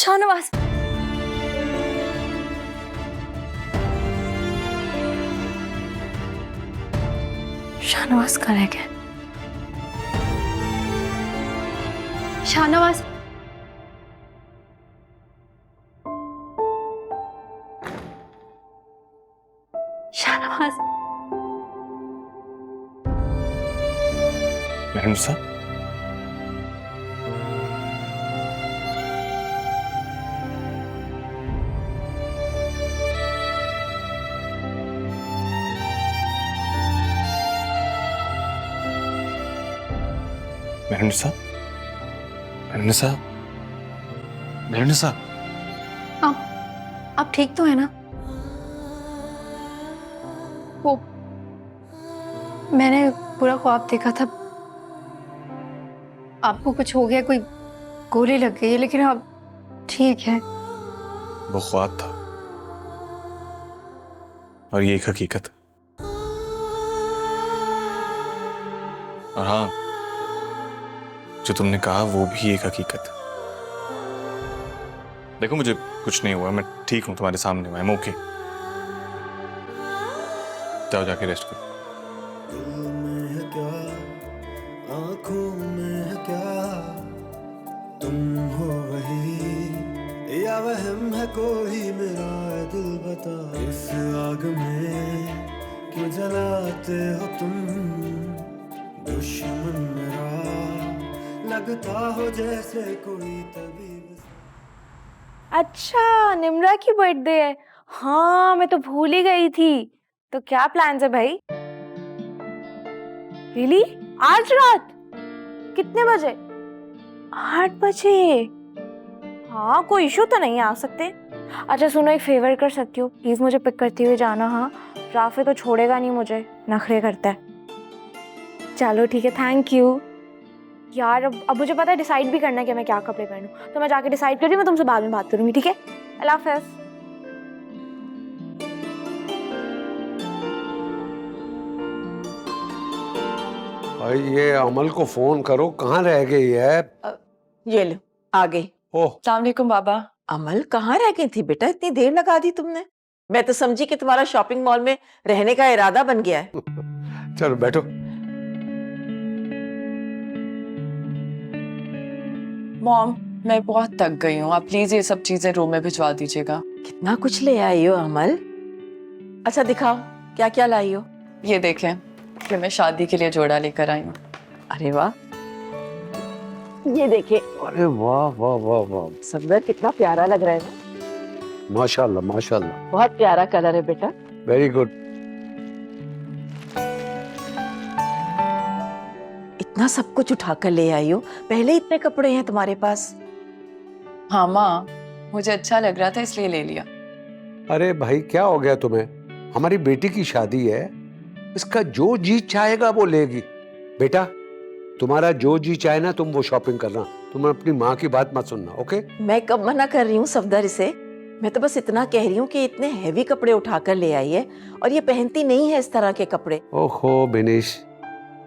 शाहनवाज, शाहनवाज कहाँ रह गए? शाहनवाज, शाहनवाज, मेहनुसा, मेहनुसा, मेहनुसा, मेहनुसा, आप ठीक तो है ना? वो मैंने पूरा ख्वाब देखा था, आपको कुछ हो गया, कोई गोली लग गई है, लेकिन आप ठीक है। वो ख्वाब था और ये एक हकीकत। और हाँ, जो तुमने कहा वो भी एक हकीकत। देखो मुझे कुछ नहीं हुआ, मैं ठीक हूं, तुम्हारे सामने हूं, आई एम ओके। जाओ जाके रेस्ट करो। दिल में है क्या, आंखों में है क्या, तुम हो वही या वहम है कोई, मेरा दिल बता। इस आग में क्यों जलाते हो तुम, दुश्मन मेरा लगता हो जैसे कोई तबीब। अच्छा, निम्रा की बर्थडे है। हाँ, मैं तो भूल ही गई थी। तो क्या प्लान्स है भाई? रियली? आज रात? कितने बजे? 8 बजे। हाँ, कोई इशू तो नहीं, आ सकते। अच्छा सुनो, एक फेवर कर सकती हो, प्लीज मुझे पिक करते हुए जाना। हाँ, राफे तो छोड़ेगा नहीं मुझे, नखरे करता है। चलो ठीक है, थैंक यू। यार अब मुझे पता है, डिसाइड भी करना है कि मैं क्या कपड़े पहनूं, तो मैं जाके डिसाइड कर रही हूँ, मैं तुमसे बाद में बात करूंगी, ठीक है? अल्लाह हाफ़िज़। भाई ये अमल को फोन करो, कहाँ रह गई है? ये लो, आ गई। ओह, अस्सलाम वालेकुम बाबा। अमल कहाँ रह गई थी बेटा, इतनी देर लगा दी तुमने। मैं तो समझी कि तुम्हारा शॉपिंग मॉल में रहने का इरादा बन गया है। चलो बैठो। मॉम, मैं बहुत थक गई हूँ, आप प्लीज ये सब चीजें रूम में भिजवा दीजिएगा। कितना कुछ ले आई हो अमल। अच्छा दिखाओ, क्या क्या लाई हो। ये देखें, कि मैं शादी के लिए जोड़ा लेकर आई हूँ। अरे वाह, ये देखे। अरे वाह वाह वाह वाह, सुंदर, कितना प्यारा लग रहा है ना। माशाल्लाह माशाल्लाह, बहुत प्यारा कलर है बेटा। Very good. इतना सब कुछ उठाकर ले आई हो, पहले इतने कपड़े हैं तुम्हारे पास। हाँ माँ, मुझे अच्छा लग रहा था इसलिए ले लिया। अरे भाई क्या हो गया तुम्हें? हमारी बेटी की शादी है, इसका जो जी चाहेगा वो लेगी। बेटा तुम्हारा जो जी चाहे ना तुम वो शॉपिंग करना, तुम अपनी माँ की बात मत सुनना, ओके? मैं कब मना कर रही हूँ सफदर इसे। मैं तो बस इतना कह रही हूँ कि इतने हैवी कपड़े उठाकर ले आई है और ये पहनती नहीं है इस तरह के कपड़े। ओहो बिनेश,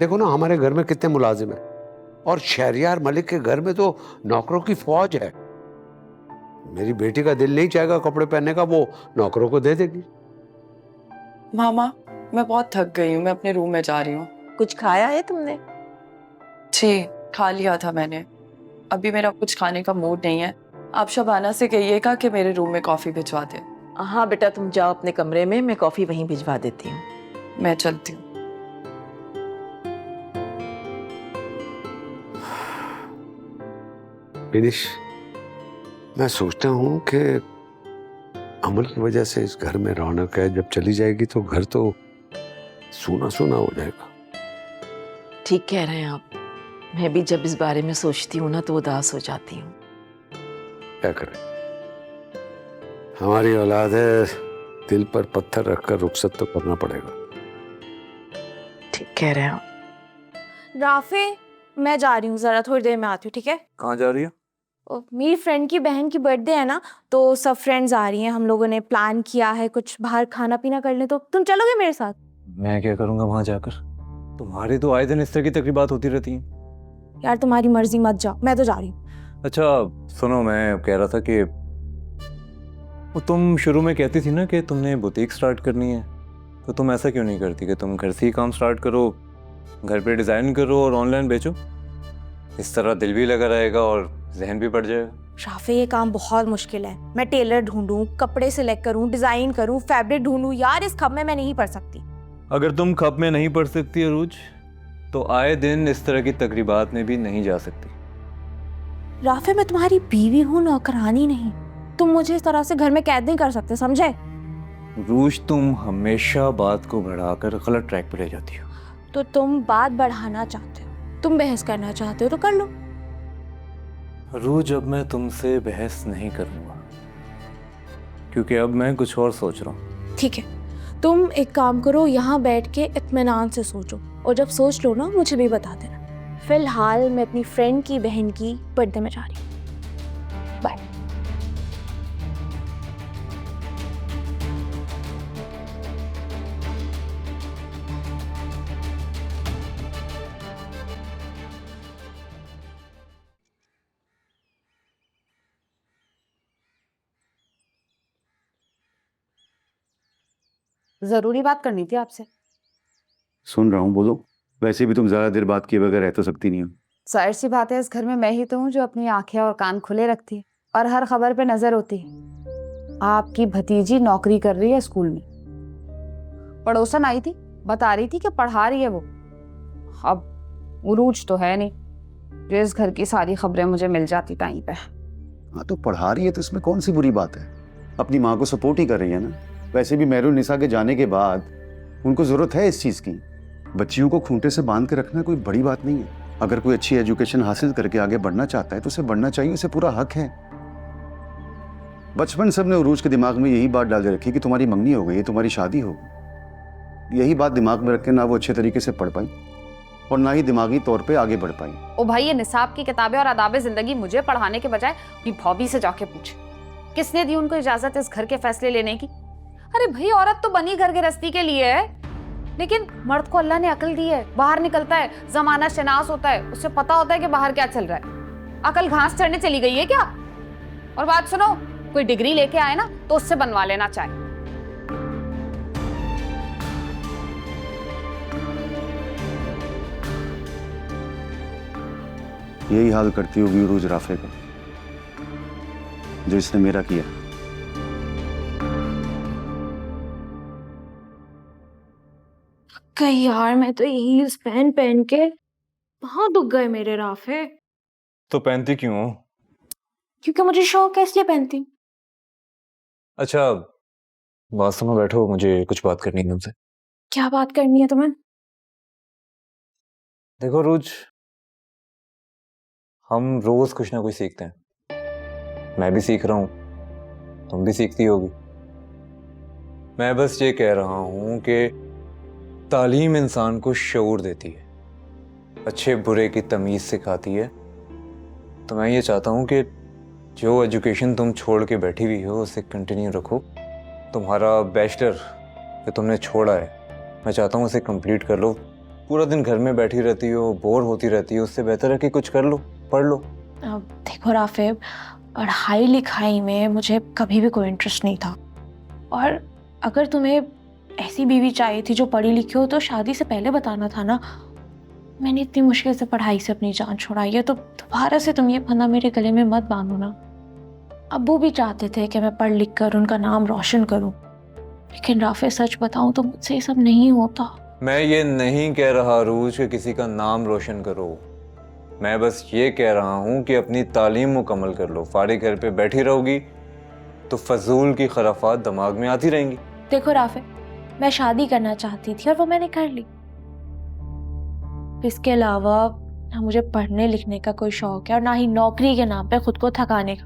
देखो ना हमारे घर में कितने मुलाजिम हैं और शहरियार मलिक के घर में तो नौकरों की फौज है। मेरी बेटी का दिल नहीं चाहेगा कपड़े पहनने का, वो नौकरों को दे देगी। मामा, मैं बहुत थक गई हूँ, मैं अपने रूम में जा रही हूँ। कुछ खाया है तुमने? जी, खा लिया था मैंने। अभी मेरा कुछ खाने का मूड नहीं है। आप शबाना से कहिएगा कि मेरे रूम में कॉफी भिजवा दे। हाँ बेटा, तुम जाओ अपने कमरे में, मैं कॉफी वहीं भिजवा देती हूँ। मैं चलती हूँ। बिनेश, मैं सोचता हूँ कि अमल की वजह से इस घर में रौनक है, जब चली जाएगी तो घर तो सूना सूना हो जाएगा। ठीक कह रहे हैं आप। मैं भी जब इस बारे में सोचती हूँ ना तो उदास हो जाती हूँ। क्या करें, हमारी औलाद है, दिल पर पत्थर रखकर रुखसत तो करना पड़ेगा। ठीक कह रहे हैं आप। राफे, मैं जा रही हूँ, जरा थोड़ी देर में आती हूँ, ठीक है? कहाँ जा रही है? मेरी फ्रेंड की बहन की बर्थडे है ना, तो सब फ्रेंड्स आ रही हैं, हम लोगों ने प्लान किया है कुछ बाहर खाना पीना कर ले, तो तुम चलोगे मेरे साथ? मैं क्या करूंगा वहां जाकर? तुम्हारी तो आए दिन इस तरह की तकरीबात होती रहती हैं। यार तुम्हारी मर्जी, मत जाओ, मैं तो जा रही हूँ। अच्छा सुनो, मैं कह रहा था कि वो तुम शुरू में कहती थी ना कि तुमने बुटीक स्टार्ट करनी है, तो तुम ऐसा क्यों नहीं करती कि तुम घर से ही काम स्टार्ट करो, घर पे डिज़ाइन करो और ऑनलाइन बेचो। इस तरह दिल भी लगा रहेगा और जहन भी बढ़ जाएगा। राफे, ये काम बहुत मुश्किल है। मैं टेलर ढूंढूं, कपड़े सिलेक्ट करूं, डिजाइन करूं, फैब्रिक ढूंढूं, यार इस खप में मैं नहीं पढ़ सकती। अगर तुम खप में नहीं पढ़ सकती अरूज, तो आए दिन इस तरह की तकरीबात में भी नहीं जा सकती। राफे, मैं तुम्हारी बीवी हूं, नौकरानी नहीं। तुम मुझे इस तरह से घर में कैद नहीं कर सकते, समझे? रूज, तुम हमेशा बात को बढ़ाकर गलत ट्रैक पर ले जाती हो। तो तुम बात बढ़ाना चाहते हो, तुम बहस करना चाहते हो तो कर लो। रूज, अब मैं तुमसे बहस नहीं करूंगा, क्योंकि अब मैं कुछ और सोच रहा हूँ। ठीक है, तुम एक काम करो, यहाँ बैठ के इत्मीनान से सोचो, और जब सोच लो ना मुझे भी बता देना। फिलहाल मैं अपनी फ्रेंड की बहन की बर्थडे में जा रही हूँ। बाय। जरूरी बात करनी थी आपसे। सुन रहा हूँ, बोलो। वैसे भी तुम ज्यादा देर बात किए बगैर रह तो सकती नहीं हो। जाहिर सी बात है, इस घर में मैं ही तो हूँ जो अपनी आंखें और कान खुले रखती है और हर खबर पे नजर होती है। आपकी भतीजी नौकरी कर रही है स्कूल में। पड़ोसन आई थी, बता रही थी कि पढ़ा रही है वो। अब उरूज तो है नहीं जो इस घर की सारी खबरें मुझे मिल जाती टाइम पे। हाँ, तो पढ़ा रही है तो इसमें कौन सी बुरी बात है? अपनी माँ को सपोर्ट ही कर रही है ना। वैसे भी मेहरुन निसा के जाने के बाद उनको जरूरत है इस चीज की। बच्चियों को खूंटे से बांध के रखना कोई बड़ी बात नहीं है। अगर कोई अच्छी एजुकेशन हासिल करके आगे बढ़ना चाहता है तो उसे बढ़ना चाहिए, उसे पूरा हक है। बचपन सबने उरूज के दिमाग में यही बात डाल के रखी कि तुम्हारी मंगनी हो गई, तुम्हारी शादी होगी। यही बात दिमाग में रख के ना वो अच्छे तरीके से पढ़ पाई और ना ही दिमागी तौर पे आगे बढ़ पाई। ओ भाई, ये निसाब की किताबें और आदाब जिंदगी मुझे पढ़ाने के बजाय अपनी भॉबी से जाके पूछे, किसने दी उनको इजाजत इस घर के फैसले लेने की? अरे भाई, औरत तो बनी घर गृहस्थी के लिए है, लेकिन मर्द को अल्लाह ने अकल दी है। बाहर निकलता है, जमाना शनास होता है, उसे पता होता है कि बाहर क्या चल रहा है। अकल घास चढ़ने चली गई है क्या? और बात सुनो, कोई डिग्री लेके आए ना तो उससे बनवा लेना चाहे। यही हाल करती होगी उरूज राफे का, जो इसने मेरा किया। कई यार, मैं तो हील्स पहन पहन के बहुत दुख गए मेरे राफे। तो पहनती क्यों हो? क्योंकि मुझे शौक है, इसलिए पहनती हूँ। अच्छा बात सुनो, बैठो, मुझे कुछ बात करनी है तुमसे। क्या बात करनी है तुम्हें? देखो रूज, हम रोज कुछ ना कुछ सीखते हैं। मैं भी सीख रहा हूं, तुम भी सीखती होगी। मैं बस ये कह रहा हूं कि तालीम इंसान को शऊर देती है, अच्छे बुरे की तमीज सिखाती है। तो मैं ये चाहता हूं कि जो एजुकेशन तुम छोड़ के बैठी हुई हो उसे कंटिन्यू रखो। तुम्हारा बैचलर जो तुमने छोड़ा है, मैं चाहता हूं उसे कंप्लीट कर लो। पूरा दिन घर में बैठी रहती हो, बोर होती रहती हो, उससे बेहतर है कि कुछ कर लो, पढ़ लो। देखो राफे, पढ़ाई लिखाई में मुझे कभी भी कोई इंटरेस्ट नहीं था, और अगर तुम्हें ऐसी बीवी चाहिए थी जो पढ़ी लिखी हो तो शादी से पहले बताना था ना। मैंने इतनी मुश्किल से पढ़ाई से अपनी जान छुड़ाई है, तो दोबारा से तुम ये फंदा मेरे गले में मत बांधो ना। अब्बू भी चाहते थे कि मैं पढ़ लिख कर उनका नाम रोशन करूं, लेकिन राफे सच बताऊं तो मुझसे ये सब नहीं होता। मैं ये नहीं कह रहा रूज कि किसी का नाम रोशन करो, मैं बस ये कह रहा हूं कि अपनी तालीम मुकम्मल कर लो। फारिग घर पे बैठी रहोगी तो फजूल की खराफात दिमाग में आती रहेंगी। देखो राफे, मैं शादी करना चाहती थी और वो मैंने कर ली। इसके अलावा ना मुझे पढ़ने लिखने का कोई शौक है और ना ही नौकरी के नाम पे खुद को थकाने का।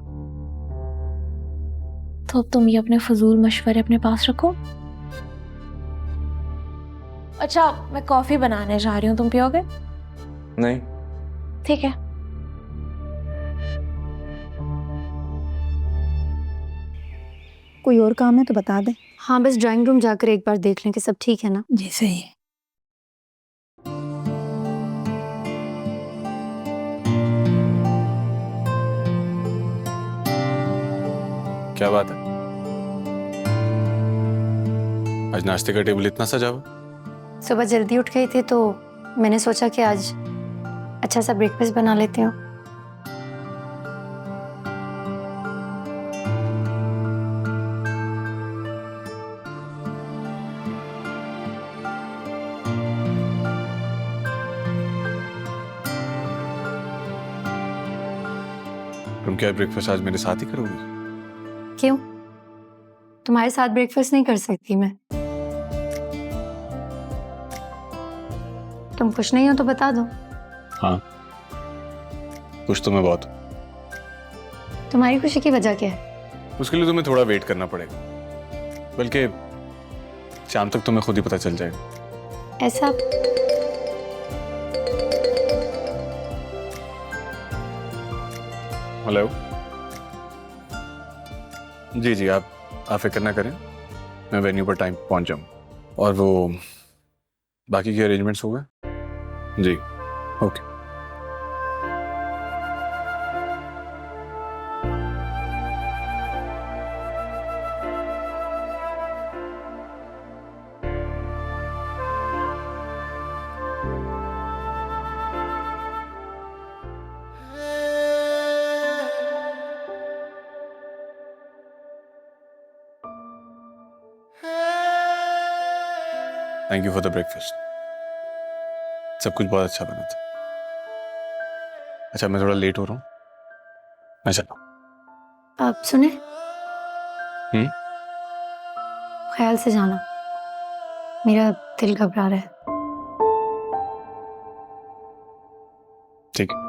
तो अब तुम ये अपने फजूल मशवरे अपने पास रखो। अच्छा, मैं कॉफी बनाने जा रही हूँ, तुम पियोगे? नहीं। ठीक है। कोई और काम है तो बता दे। हाँ, बस ड्राइंग रूम जाकर एक बार देख लें कि सब ठीक है ना। जी सही है। क्या बात है? आज नाश्ते का टेबल इतना सजा हुआ? सुबह जल्दी उठ गई थी तो मैंने सोचा कि आज अच्छा सा ब्रेकफास्ट बना लेती हूँ। तुम क्या ब्रेकफास्ट आज मेरे साथ ही करोगी? क्यों? तुम्हारे साथ ब्रेकफास्ट नहीं कर सकती मैं? तुम खुश नहीं हो तो बता दो। हाँ, खुश तो मैं बहुत हूँ। तुम्हारी खुशी की वजह क्या है? उसके लिए तुम्हें थोड़ा वेट करना पड़ेगा, बल्कि शाम तक तुम्हें खुद ही पता चल जाएगा। ऐसा? हेलो। जी, आप फिक्र ना करें, मैं वेन्यू पर टाइम पहुंच जाऊँ। और वो बाकी के अरेंजमेंट्स हो गए? जी, okay. Thank you for the breakfast. सब कुछ बहुत अच्छा बना था। अच्छा, मैं थोड़ा लेट हो रहा हूँ, मैं चलता हूँ। आप सुने? ख्याल से जाना, मेरा दिल घबरा रहा है। ठीक है।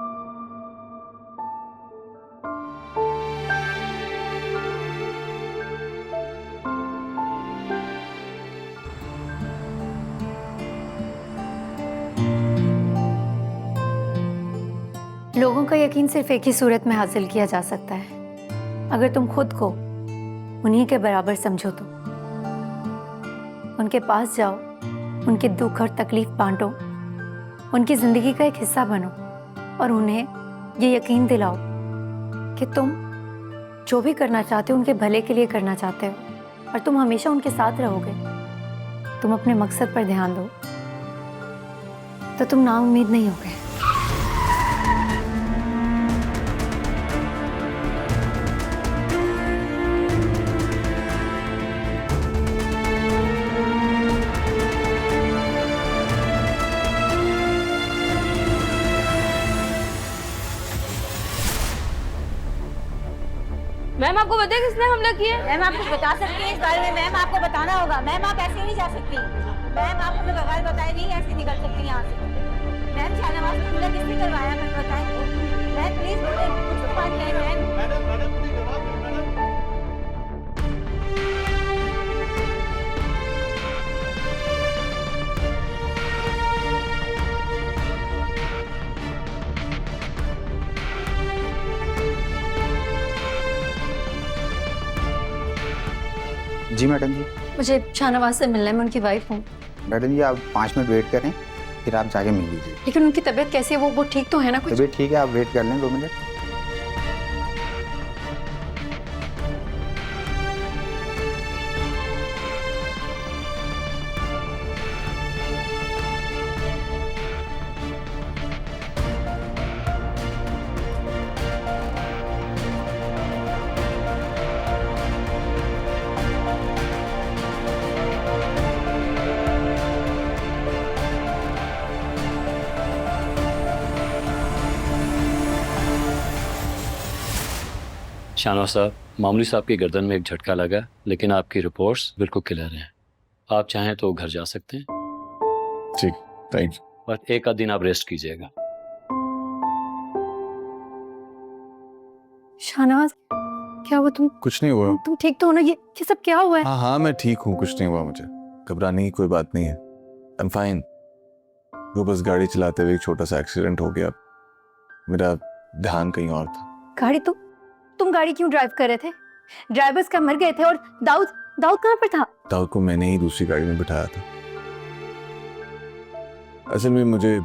लोगों का यकीन सिर्फ एक ही सूरत में हासिल किया जा सकता है, अगर तुम खुद को उन्हीं के बराबर समझो तो। उनके पास जाओ, उनके दुख और तकलीफ बांटो, उनकी जिंदगी का एक हिस्सा बनो और उन्हें ये यकीन दिलाओ कि तुम जो भी करना चाहते हो उनके भले के लिए करना चाहते हो और तुम हमेशा उनके साथ रहोगे। तुम अपने मकसद पर ध्यान दो तो तुम नाउम्मीद नहीं होगे। मैम आपको पता है किसने हमला किया? मैम आपको बता सकती हैं इस बारे में? मैम आपको बताना होगा। मैम आप ऐसे नहीं जा सकती। मैम आप हमें बगैर बताए नहीं ऐसे निकल सकती यहाँ से। मैम शाहनवाज को हमला किसने करवाया? मैम बताएं। मैम प्लीज बोले, कुछ बात नहीं। मैम जी मैडम जी। मुझे शाहनवाज से मिलना है, मैं उनकी वाइफ हूँ। मैडम जी आप 5 मिनट वेट करें, फिर आप जाके मिल लीजिए। लेकिन उनकी तबीयत कैसी है? वो ठीक तो है ना? कुछ तबीयत ठीक है, आप वेट कर लें 2 मिनट। शाहनवाज साहब, मामूली साहब की गर्दन में एक झटका लगा, लेकिन आपकी रिपोर्ट्स बिल्कुल क्लियर हैं। आप चाहें तो घर जा सकते हैं। ठीक, थैंक यू। बस एक आध दिन आप रेस्ट कीजिएगा। शाहनवाज, क्या हुआ? तुम कुछ नहीं हुआ। तुम ठीक तो हो ना? ये सब क्या हुआ है? हाँ, मैं ठीक हूँ, कुछ नहीं हुआ मुझे। घबराने की कोई बात नहीं है। I am fine. वो बस गाड़ी चलाते हुए एक छोटा सा एक्सीडेंट हो गया, मेरा ध्यान कहीं और था। गाड़ी? तुम गाड़ी क्यों ड्राइव कर रहे थे? ड्राइवर्स का मर गए थे। और दाऊद कहाँ पर था? दाऊद को मैंने ही दूसरी गाड़ी में बिठाया था। असल में मुझे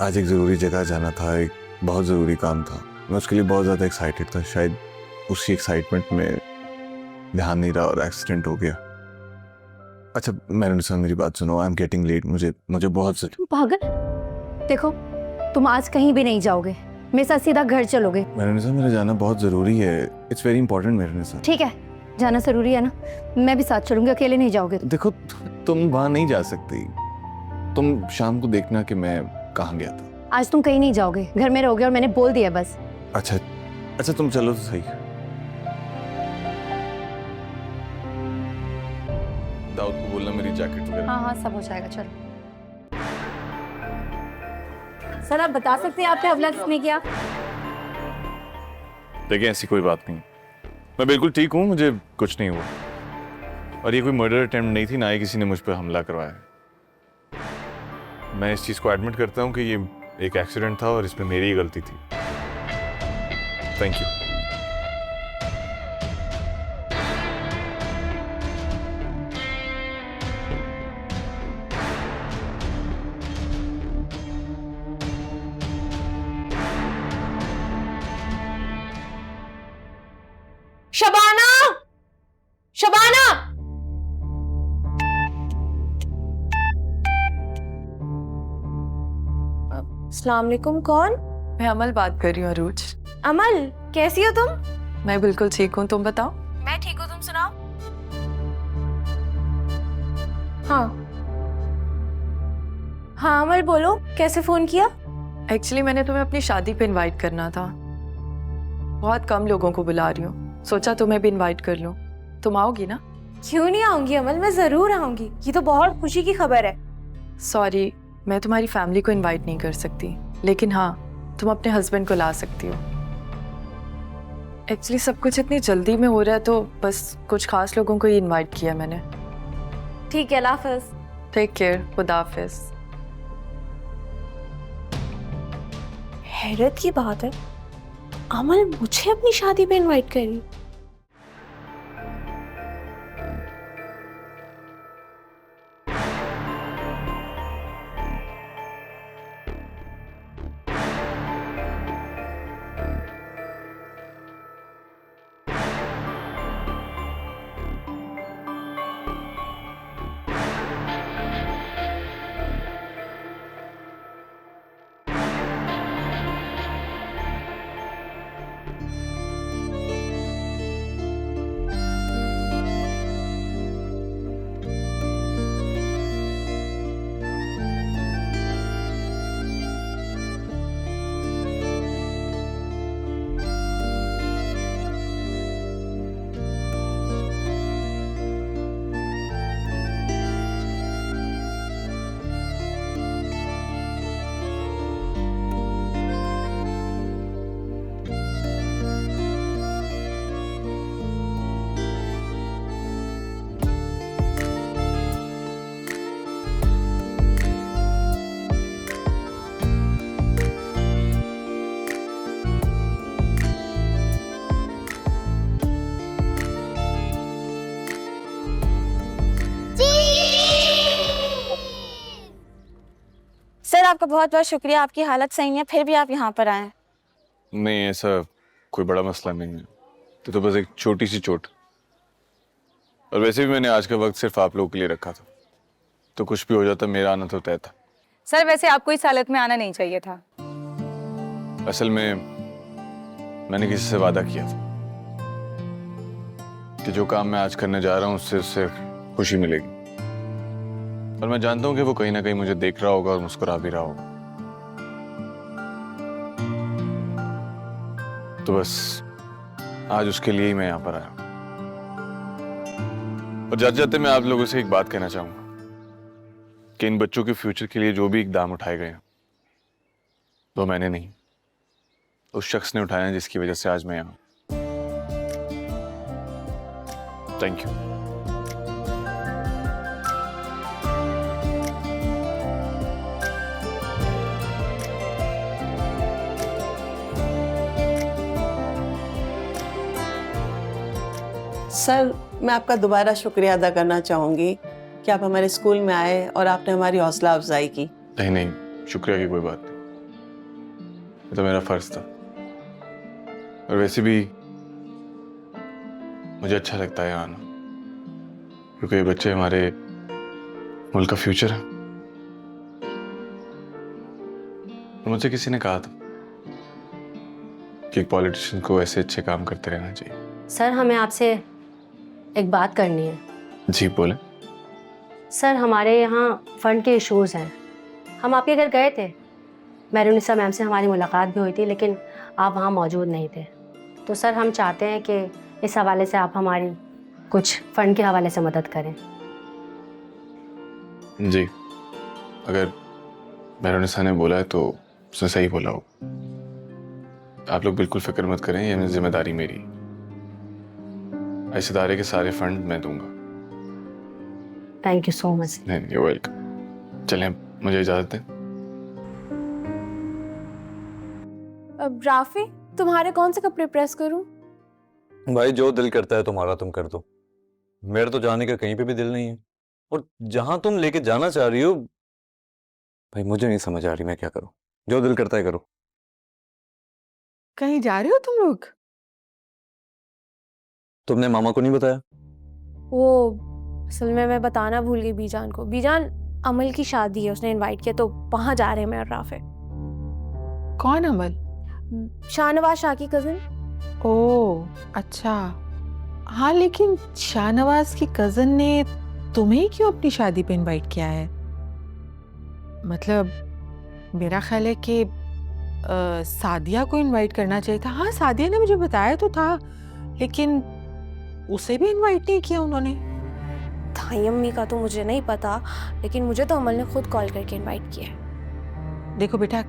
आज एक जरूरी जगह जाना था, एक बहुत जरूरी काम था। मैं उसके लिए बहुत ज्यादा एक्साइटेड था। शायद उसी एक्साइटमेंट में ध्यान नहीं रहा और एक्सीडेंट हो गया। अच्छा मैंने मेरी बात सुनो, आई एम गेटिंग लेट, मुझे बहुत तुम पागल, देखो तुम आज कहीं भी नहीं जाओगे, मेरे साथ सीधा घर चलोगे। मेरा जाना बहुत जरूरी है, इट्स वेरी इंपॉर्टेंट मेरे साथ। ठीक है, जाना जरूरी है ना, मैं भी साथ चलूंगी, अकेले नहीं जाओगे। देखो तुम वहां नहीं जा सकती, तुम शाम को देखना कि मैं कहाँ गया था। आज तुम कहीं नहीं जाओगे, घर में रहोगे और मैंने बोल दिया बस। अच्छा तुम चलो तो सही। दाऊद को बोलना मेरी जैकेट वगैरह। हाँ सब हो जाएगा, चलो। सर आप बता सकते हैं आपने हमला किसने किया? देखिए ऐसी कोई बात नहीं, मैं बिल्कुल ठीक हूँ, मुझे कुछ नहीं हुआ और ये कोई मर्डर अटेम्प्ट नहीं थी, ना ही किसी ने मुझ पर हमला करवाया। मैं इस चीज़ को एडमिट करता हूँ कि ये एक एक्सीडेंट था और इसमें मेरी ही गलती थी। Thank you. शबाना, शबाना, अस्सलाम वालेकुम। कौन? मैं अमल बात कर रही हूँ अरूज। अमल, कैसी हो तुम? मैं बिल्कुल ठीक हूँ, तुम बताओ। मैं ठीक हूँ, तुम सुनाओ। हाँ हाँ अमल बोलो, कैसे फोन किया? एक्चुअली मैंने तुम्हें अपनी शादी पे इनवाइट करना था, बहुत कम लोगों को बुला रही हूँ, सोचा तुम्हें भी इनवाइट कर लूँ। तुम आओगी ना? क्यों नहीं आऊंगी अमल, मैं जरूर आऊंगी, ये तो बहुत खुशी की खबर है। सॉरी, मैं तुम्हारी फैमिली को इनवाइट नहीं कर सकती, लेकिन हाँ तुम अपने हस्बैंड को ला सकती हो। एक्चुअली सब कुछ इतनी जल्दी में हो रहा है तो बस कुछ खास लोगों को ही इनवाइट किया मैंने। ठीक है, अल्लाह हाफ़िज़। टेक केयर, खुदा हाफिज़। हैरत की बात है, अमल मुझे अपनी शादी पे इनवाइट कर रही। सर आपका बहुत बहुत शुक्रिया, आपकी हालत सही है फिर भी आप यहाँ पर आए। नहीं ऐसा कोई बड़ा मसला नहीं है, तो बस एक छोटी सी चोट, और वैसे भी मैंने आज का वक्त सिर्फ आप लोगों के लिए रखा था, तो कुछ भी हो जाता मेरा आना तो तय था। सर वैसे आपको इस हालत में आना नहीं चाहिए था। असल में मैंने किसी से वादा किया था कि जो काम मैं आज करने जा रहा हूँ उससे खुशी मिलेगी, और मैं जानता हूँ कि वो कहीं ना कहीं मुझे देख रहा होगा और मुस्कुरा भी रहा होगा। तो बस आज उसके लिए ही मैं यहाँ पर आया हूँ। और जाते जाते मैं आप लोगों से एक बात कहना चाहूंगा कि इन बच्चों के फ्यूचर के लिए जो भी इकदाम उठाए गए हैं वो मैंने नहीं, उस शख्स ने उठाया है जिसकी वजह से आज मैं यहाँ। Thank you. सर मैं आपका दोबारा शुक्रिया अदा करना चाहूँगी कि आप हमारे स्कूल में आए और आपने हमारी हौसला अफजाई की। नहीं नहीं, शुक्रिया की कोई बात नहीं, ये तो मेरा फर्ज था। और वैसे भी मुझे अच्छा लगता है यहाँ आना, क्योंकि ये बच्चे हमारे मुल्क का फ्यूचर है। और मुझे किसी ने कहा था कि एक पॉलिटिशियन को ऐसे अच्छे काम करते रहना चाहिए। सर हमें आपसे एक बात करनी है। जी बोले। सर हमारे यहाँ फंड के इश्यूज हैं। हम आपके घर गए थे, मेहरुनिसा मैम से हमारी मुलाकात भी हुई थी, लेकिन आप वहाँ मौजूद नहीं थे। तो सर हम चाहते हैं कि इस हवाले से आप हमारी कुछ फंड के हवाले से मदद करें। जी, अगर मेहरुनिसा ने बोला है तो उसने सही बोला हो। आप लोग बिल्कुल फिक्र मत करें, ये जिम्मेदारी मेरी। इस इदारे के सारे फंड मैं दूंगा। Thank you so much. नहीं, यू वेलकम। चलें, मुझे इजाजत दें। अब राफी, तुम्हारे कौन से कपड़े प्रेस करूं? भाई जो दिल करता है तुम्हारा तुम कर दो, मेरा तो जाने का कहीं पे भी दिल नहीं है। और जहां तुम लेके जाना चाह रही हो भाई मुझे नहीं समझ आ रही मैं क्या करूं। जो दिल करता है करो। कहीं जा रहे हो तुम लोग? तुमने मामा को नहीं बताया? वो असल में मैं बताना भूल गई बीजान को। बीजान, अमल की शादी है, उसने इनवाइट किया, तो वहां जा रहे हैं मैं और राफे। कौन अमल? शाहनवाज शाह की कजिन। ओह अच्छा। हाँ लेकिन शाहनवाज की कजन ने तुम्हें क्यों अपनी शादी पे इनवाइट किया है? मतलब मेरा ख्याल है कि सादिया को इनवाइट करना चाहिए था। हाँ सादिया ने मुझे बताया तो था, लेकिन उसे भी इनवाइट नहीं किया उन्होंने। थाई अम्मी का तो मुझे नहीं पता, लेकिन मुझे तो अमल ने खुद कॉल करके इनवाइट किया है। देखो बेटा,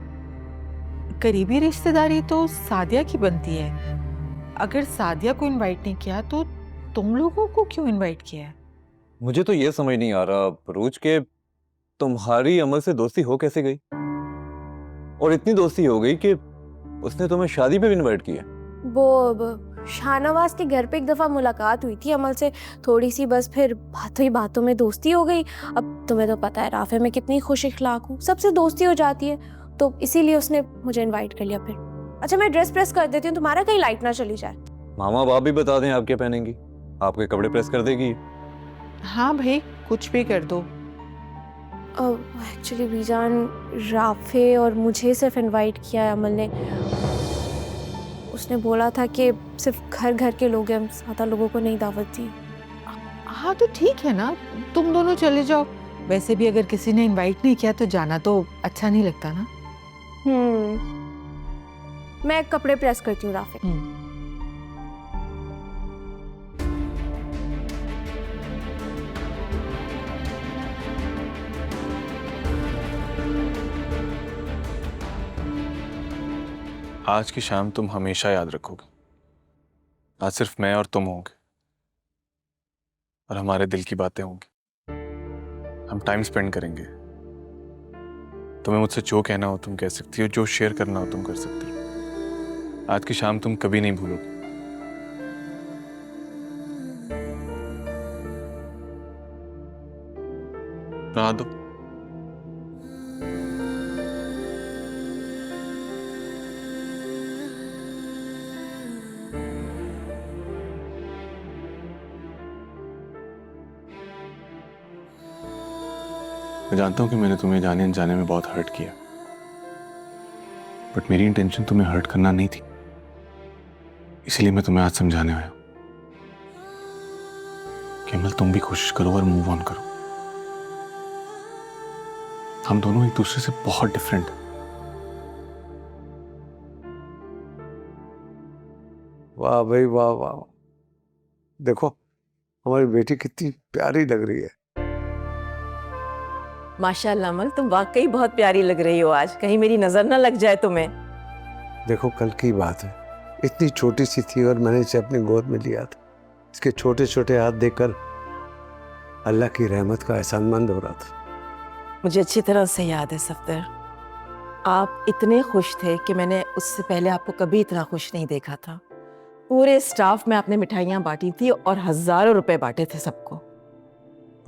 करीबी रिश्तेदारी तो सादिया की बनती है। अगर सादिया को इनवाइट नहीं किया तो तुम लोगों को क्यों इनवाइट किया है? मुझे तो ये समझ नहीं आ रहा रोज के तुम्हारी अमल से दोस्ती हो कैसे गई, और इतनी दोस्ती हो गई कि उसने तुम्हें शादी पे भी इनवाइट किया। वो शाहनवाज के घर पे एक दफा मुलाकात हुई थी अमल से, थोड़ी सी, बस फिर बातों ही बातों में दोस्ती हो गई। अब तुम्हें तो पता है राफे में कितनी खुश इखलाक हूँ, सबसे दोस्ती हो जाती है, तो इसीलिए उसने मुझे इनवाइट कर लिया। फिर अच्छा मैं ड्रेस प्रेस कर देती हूँ, तुम्हारा कहीं लाइट ना चली जाए। मामा बाप भी बता दें आप क्या पहनेंगी, आपके कपड़े प्रेस कर देगी। हाँ भाई कुछ भी कर दो। एक्चुअली बीजान, राफे और मुझे सिर्फ इनवाइट किया है अमल ने। उसने बोला था कि सिर्फ घर के लोग हैं, ज़्यादा लोगों को नहीं दावत दी। हाँ तो ठीक है ना, तुम दोनों चले जाओ। वैसे भी अगर किसी ने इनवाइट नहीं किया तो जाना तो अच्छा नहीं लगता ना। मैं कपड़े प्रेस करती हूँ राफे। आज की शाम तुम हमेशा याद रखोगे। आज सिर्फ मैं और तुम होंगे, और हमारे दिल की बातें होंगी। हम टाइम स्पेंड करेंगे। तुम्हें मुझसे जो कहना हो तुम कह सकती हो, जो शेयर करना हो तुम कर सकती हो। आज की शाम तुम कभी नहीं भूलोगे। नहा दो। मैं जानता हूं कि मैंने तुम्हें जाने अनजाने में बहुत हर्ट किया, बट मेरी इंटेंशन तुम्हें हर्ट करना नहीं थी। इसलिए मैं तुम्हें आज समझाने आया कि अमल तुम भी कोशिश करो और मूव ऑन करो। हम दोनों एक दूसरे से बहुत डिफरेंट हैं। वाह भाई वाह वाह, देखो हमारी बेटी कितनी प्यारी लग रही है। माशाल्लाह अमल, तुम वाकई बहुत प्यारी लग रही हो आज, कहीं मेरी नजर ना लग जाए तुम्हें। देखो कल की बात है, इतनी छोटी सी थी और मैंने इसे अपनी गोद में लिया था। इसके छोटे छोटे हाथ देखकर अल्लाह की रहमत का एहसानमंद हो रहा था। मुझे अच्छी तरह से याद है सफदर, आप इतने खुश थे कि मैंने उससे पहले आपको कभी इतना खुश नहीं देखा था। पूरे स्टाफ में आपने मिठाइयाँ बांटी थी और हजारों रुपए बांटे थे सबको।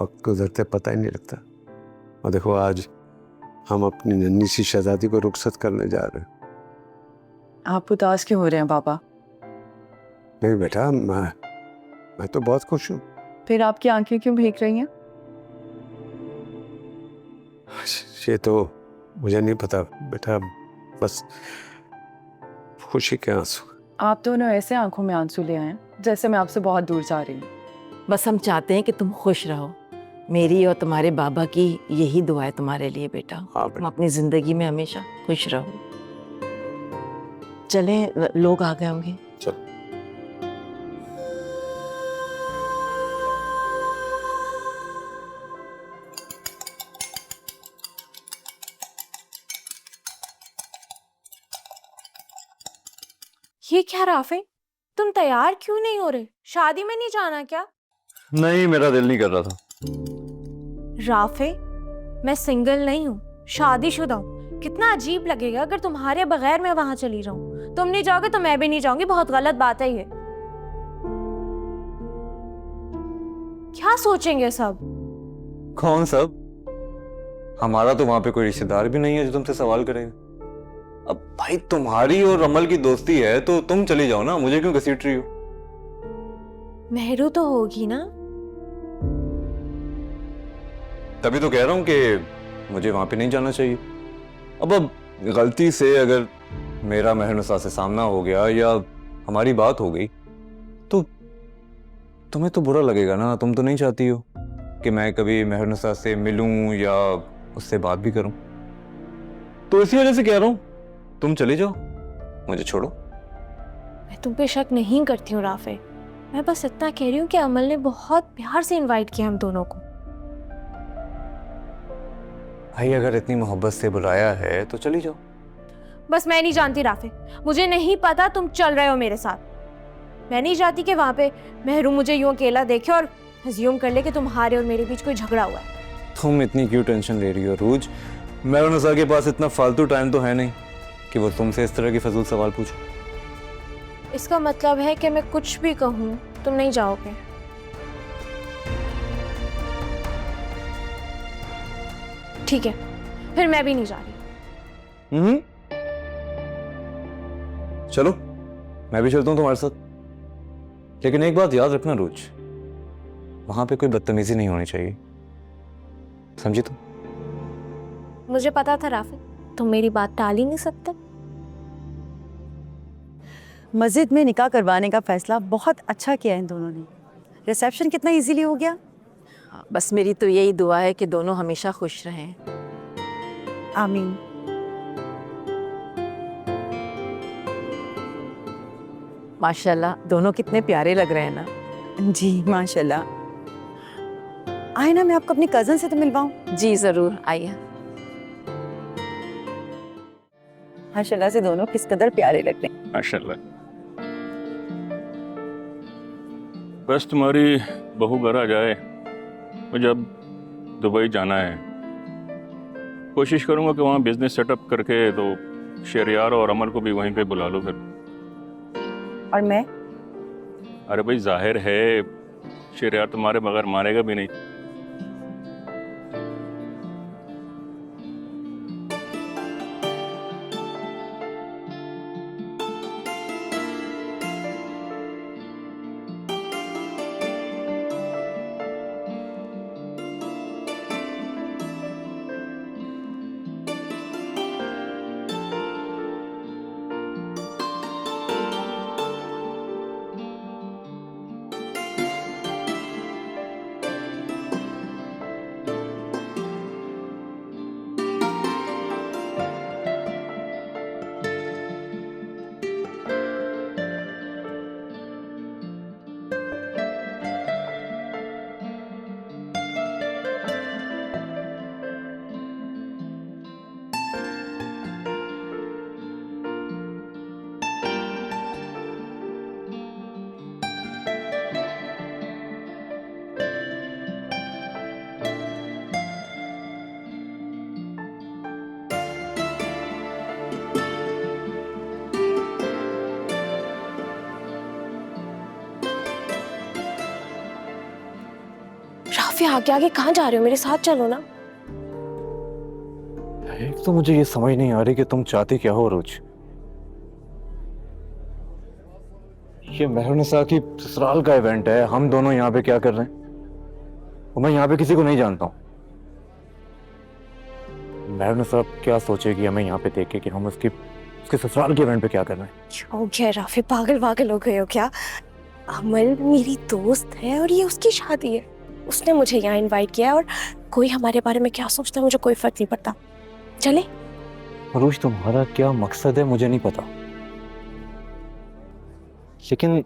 वक्त गुजरते पता ही नहीं लगता। और देखो आज हम अपनी नन्ही सी शहजादी को रुखसत करने जा रहे हैं। आप उदास क्यों हो रहे हैं पापा? नहीं बेटा, मैं तो बहुत खुश हूँ। फिर आपकी आंखें क्यों भीग रही हैं? ये तो मुझे नहीं पता बेटा, बस खुशी के आंसू। आप दोनों ऐसे आंखों में आंसू ले आए हैं जैसे मैं आपसे बहुत दूर जा रही हूँ। बस हम चाहते हैं कि तुम खुश रहो। मेरी और तुम्हारे बाबा की यही दुआ है तुम्हारे लिए बेटा। हाँ तुम अपनी जिंदगी में हमेशा खुश रहो। चलें, लोग आ गए होंगे। चलो। ये क्या राफे, तुम तैयार क्यों नहीं हो रहे? शादी में नहीं जाना क्या? नहीं, मेरा दिल नहीं कर रहा था। राफे, मैं सिंगल नहीं हूँ, शादीशुदा हूँ। कितना अजीब लगेगा अगर तुम्हारे बगैर मैं वहां चली जाऊं। तुम नहीं जाओगे तो मैं भी नहीं जाऊंगी। बहुत गलत बात है ये। क्या सोचेंगे सब? कौन सब? हमारा तो वहां पे कोई रिश्तेदार भी नहीं है जो तुमसे सवाल करेगा। अब भाई तुम्हारी और अमल की दोस्ती है तो तुम चली जाओ ना, मुझे क्यों घसीट रही हो? मेहरू तो होगी ना? तभी तो कह रहा हूं कि मुझे वहां पे नहीं जाना चाहिए। अब गलती से अगर मेरा मेहरनुसा से सामना हो गया या हमारी बात हो गई तो तुम्हें तो बुरा लगेगा ना। तुम तो नहीं चाहती हो कि मैं कभी मेहरनुसा से मिलूं या उससे बात भी करूं। तो इसी वजह से कह रहा हूं तुम चले जाओ, मुझे छोड़ो। मैं तुम पे शक नहीं करती हूँ राफे। मैं बस इतना कह रही हूँ कि अमल ने बहुत प्यार से इनवाइट किया हम दोनों को। भाई अगर इतनी मोहब्बत से बुलाया है तो चली जाओ। बस मैं नहीं जानती राफे, मुझे नहीं पता तुम चल रहे हो मेरे साथ। मैं नहीं चाहती कि वहां पे मेहरू मुझे यूं अकेला देखे और अज्यूम कर ले कि तुम्हारे और मेरे बीच कोई झगड़ा हुआ है। तुम इतनी क्यों टेंशन ले रही हो रूज? मेहरनुसा के पास इतना फालतू टाइम तो है नहीं कि वो तुमसे इस तरह के फजूल सवाल पूछे। इसका मतलब है कि मैं कुछ भी कहूँ तुम नहीं जाओगे? ठीक है, फिर मैं भी नहीं जा रही। चलो मैं भी चलता हूँ तुम्हारे साथ। लेकिन एक बात याद रखना रोज, वहां पे कोई बदतमीजी नहीं होनी चाहिए, समझी तुम? मुझे पता था राफे, तुम मेरी बात टाल ही नहीं सकते। मस्जिद में निकाह करवाने का फैसला बहुत अच्छा किया इन दोनों ने। रिसेप्शन कितना इजीली हो गया। बस मेरी तो यही दुआ है कि दोनों हमेशा खुश रहें। आमीन। माशाल्लाह दोनों कितने प्यारे लग रहे हैं ना। जी माशाल्लाह। आए ना, मैं आपको अपनी कजन से तो मिलवाऊं। जी जरूर, आइए। माशाल्लाह से दोनों किस कदर प्यारे लग रहे हैं। माशाल्लाह। बस तुम्हारी बहू घर आ जाए, मुझे अब दुबई जाना है। कोशिश करूंगा कि वहाँ बिजनेस सेटअप करके तो शहरियार और अमल को भी वहीं पे बुला लो फिर। और मैं? अरे भाई जाहिर है शहरियार तुम्हारे बगैर मानेगा भी नहीं। राफी आगे आगे कहाँ जा रहे हो? मेरे साथ चलो ना। एक तो मुझे ये समझ नहीं आ रही कि तुम चाहती क्या हो रोज। ये मेहरुनिसा की ससुराल का इवेंट है, हम दोनों यहाँ पे क्या कर रहे हैं? और मैं यहाँ पे किसी को नहीं जानता हूँ। मेहरुनिसा क्या सोचेगी हमें यहाँ पे देख के कि हम उसके ससुराल के इवेंट पे क्या कर रहे हैं? क्या हो गया राफी, पागल हो गए हो क्या? अमल मेरी दोस्त है और ये उसकी शादी है, उसने मुझे यहाँ इनवाइट किया है और कोई हमारे बारे में क्या सोचता है मुझे कोई फर्क नहीं पड़ता। चले? अरूज तुम्हारा क्या मकसद है मुझे नहीं पता, लेकिन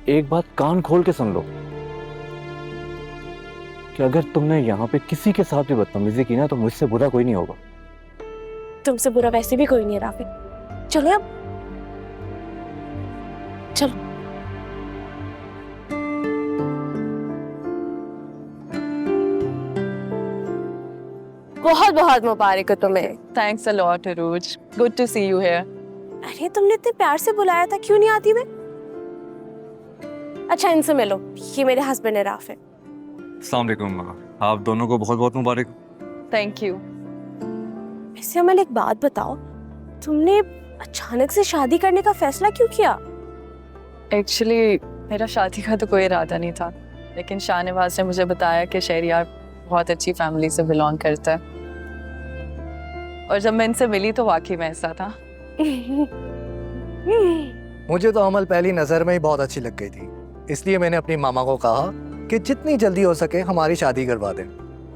एक बात कान खोल के सुन लो कि अगर तुमने यहाँ पे किसी के साथ भी बदतमीजी की ना तो मुझसे बुरा कोई नहीं होगा। तुमसे बुरा वैसे भी कोई नहीं है राफी। चलो अब चलो। बहुत बहुत मुबारक हो तुम्हें। Thanks a lot Arooj, good to see you here. अरे तुमने इतने प्यार से बुलाया था, क्यों नहीं आती मैं? अच्छा इनसे मिलो, ये मेरे हस्बैंड है राफी। अस्सलाम वालेकुम, आप दोनों को बहुत बहुत मुबारक। Thank you. वैसे अमल एक बात बताओ, तुमने अचानक से शादी करने का फैसला क्यों किया? एक्चुअली मेरा शादी का तो कोई इरादा नहीं था, लेकिन शाहनवाज ने मुझे बताया कि शहरियार बहुत अच्छी फैमिली से बिलोंग करता है, और जब मैं इनसे मिली तो वाकई में ऐसा था। मुझे तो अमल पहली नज़र में ही बहुत अच्छी लग गई थी, इसलिए मैंने अपनी मामा को कहा कि जितनी जल्दी हो सके हमारी शादी करवा दें,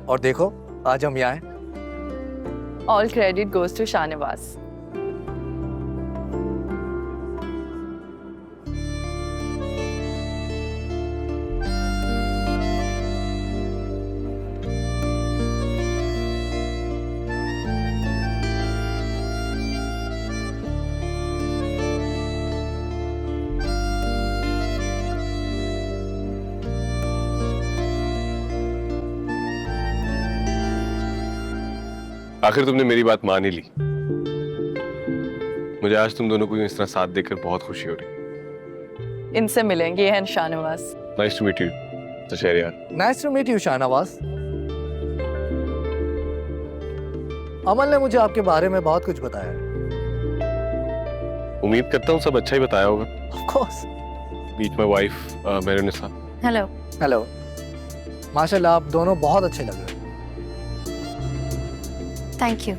और देखो आज हम यहाँ हैं। All credit goes to Shahnawaz. आखिर तुमने मेरी बात मान ही ली। मुझे आज तुम दोनों को इस तरह साथ देखकर बहुत खुशी हो रही। इनसे मिलेंगे, ये हैं Shahnawaz. Nice to meet you Shahriyar. Nice to meet you Shahnawaz. Amal ने मुझे आपके बारे में बहुत कुछ बताया। उम्मीद करता हूँ सब अच्छा ही बताया होगा। Of course. Meet my wife Mehrunissa. Hello. Hello. माशाल्लाह आप दोनों बहुत अच्छे लग रहे हैं। Thank you.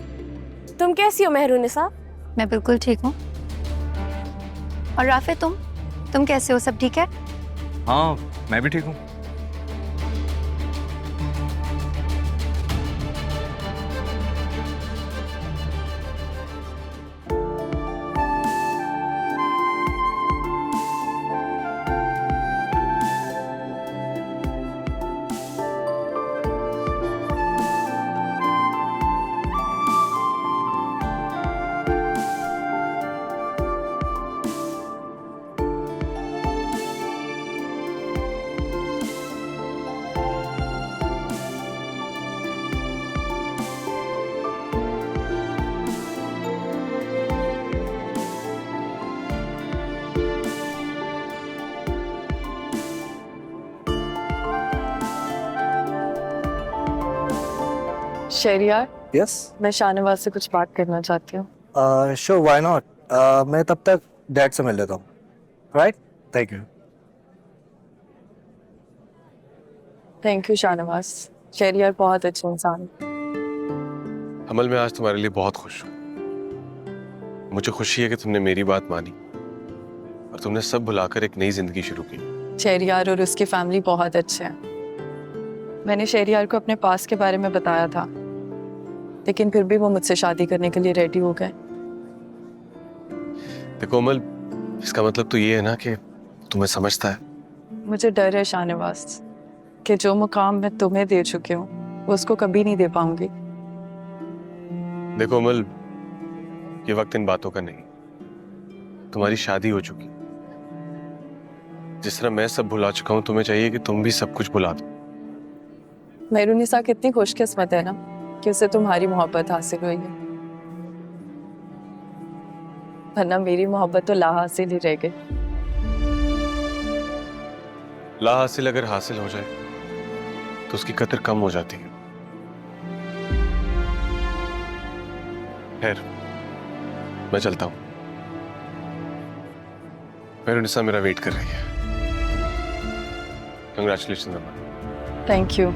तुम कैसी हो मेहरुनिसा? मैं बिल्कुल ठीक हूँ। और राफे तुम कैसे हो? सब ठीक है? हाँ मैं भी ठीक हूँ। शहरियार, यस मैं शाहनवाज से कुछ बात करना चाहती हूँ। Sure why not. मैं तब तक डैड से मिल लेता हूँ। Right, thank you. Thank you Shahnawaz. Shahryar बहुत अच्छे इंसान। अमल मैं आज तुम्हारे लिए बहुत खुश हूँ। मुझे खुशी है कि तुमने मेरी बात मानी और तुमने सब भुलाकर एक नई जिंदगी शुरू की। शहरियार और उसकी फैमिली बहुत अच्छे हैं। मैंने शहरियार को अपने पास के बारे में बताया था, लेकिन फिर भी वो मुझसे शादी करने के लिए रेडी हो गए। देखो अमल, इसका मतलब तो ये है ना कि तुम्हें समझता है। मुझे डर है शाहनवाज कि जो मुकाम मैं तुम्हें दे चुकी हूँ वो उसको कभी नहीं दे पाऊंगी। देखो अमल, ये वक्त इन बातों का नहीं। तुम्हारी शादी हो चुकी। जिस तरह मैं सब भुला चुका हूँ, तुम्हें चाहिए कि तुम भी सब कुछ भुला दो। मेहरुनिसा कितनी खुशकिस्मत है ना कि उसे तुम्हारी मोहब्बत हासिल हुई है, वरना मेरी मोहब्बत तो लाहासिल ही रह गई। ला हासिल अगर हासिल हो जाए तो उसकी कदर कम हो जाती है। खैर, मैं चलता हूँ। मेरुनिसा मेरा वेट कर रही है। कंग्रेचुलेशन अम्मा। Thank you.